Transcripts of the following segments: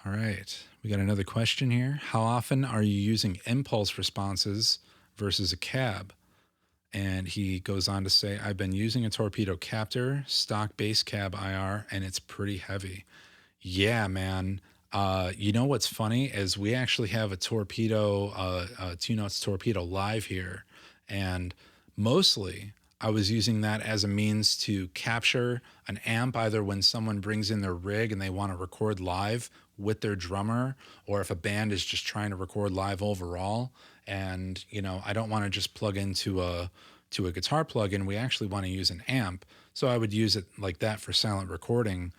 All right. We got another question here. How often are you using impulse responses versus a cab? And he goes on to say, I've been using a torpedo captor, stock base cab IR, and it's pretty heavy. Yeah, man. You know what's funny is we actually have a torpedo, two notes torpedo live here, and mostly I was using that as a means to capture an amp either when someone brings in their rig and they want to record live with their drummer, or if a band is just trying to record live overall. And I don't want to just plug into a guitar plugin. We actually want to use an amp, so I would use it like that for silent recording.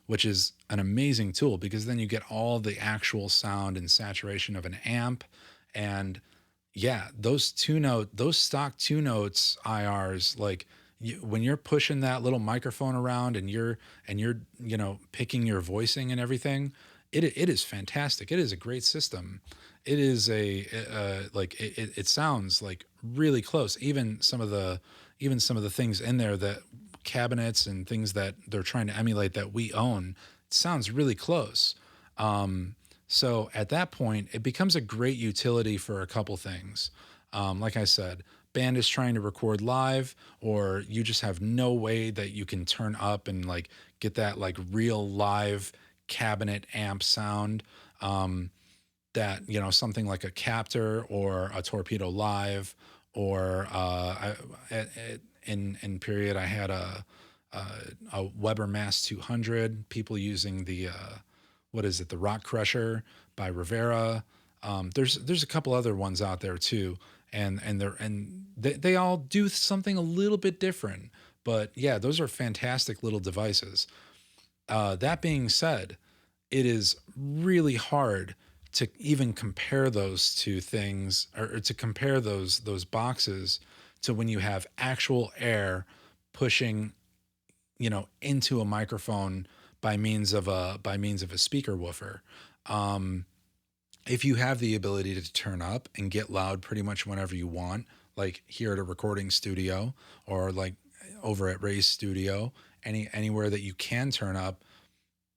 Which is an amazing tool because then you get all the actual sound and saturation of an amp. And yeah, those stock two notes IRs, like when you're pushing that little microphone around and you're picking your voicing and everything, it is fantastic. It is a great system. It is like it sounds like really close. Even some of the things in there, that cabinets and things that they're trying to emulate that we own, it sounds really close. So at that point, it becomes a great utility for a couple things. Like I said, band is trying to record live, or you just have no way that you can turn up and like get that like real live cabinet amp sound. That something like a captor or a torpedo live, or in period I had a Weber Mass 200. People using the what is it, the Rock Crusher by Rivera. There's a couple other ones out there too, and they all do something a little bit different. But yeah, those are fantastic little devices. That being said, it is really hard to even compare those two things, or to compare those boxes to when you have actual air pushing into a microphone by means of a speaker woofer. Um, if you have the ability to turn up and get loud pretty much whenever you want, like here at a recording studio, or like over at Ray's studio, anywhere that you can turn up,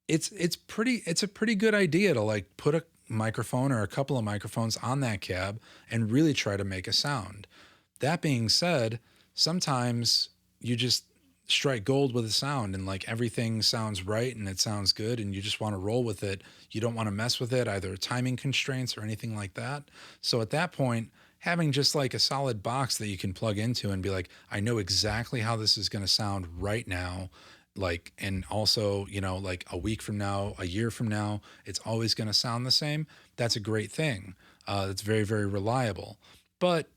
it's a pretty good idea to like put a microphone or a couple of microphones on that cab and really try to make a sound. That being said, sometimes you just strike gold with a sound and like everything sounds right and it sounds good and you just want to roll with it. You don't want to mess with it, either timing constraints or anything like that. So at that point, having just like a solid box that you can plug into and be like, I know exactly how this is going to sound right now. Like, and also, like a week from now, a year from now, it's always going to sound the same. That's a great thing. It's very, very reliable. But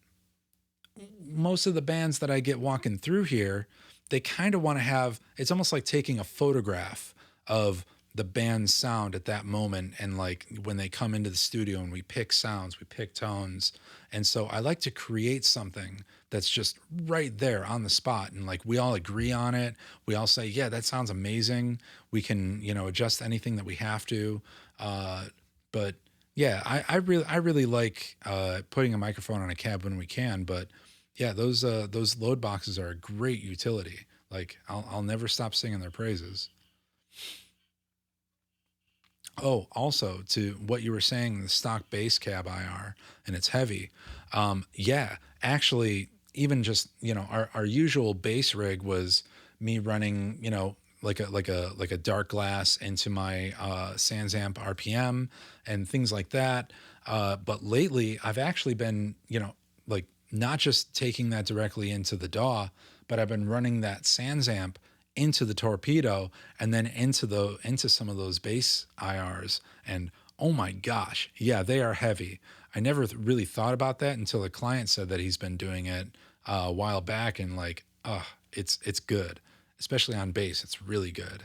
most of the bands that I get walking through here, they kind of want to have, it's almost like taking a photograph of the band's sound at that moment. And like when they come into the studio and we pick sounds, we pick tones. And so I like to create something that's just right there on the spot. And like we all agree on it. We all say, yeah, that sounds amazing. We can, adjust anything that we have to. But yeah, I really like putting a microphone on a cab when we can. But yeah, those load boxes are a great utility. Like I'll never stop singing their praises. Oh, also to what you were saying, the stock base cab IR, and it's heavy. Yeah, actually, even just our usual bass rig was me running like a dark glass into my Sans Amp RPM and things like that. But lately, I've actually been like not just taking that directly into the DAW, but I've been running that Sans Amp into the torpedo and then into some of those bass IRs. And oh my gosh, yeah, they are heavy. I never really thought about that until the client said that he's been doing it a while back, and like, it's good, especially on bass. It's really good.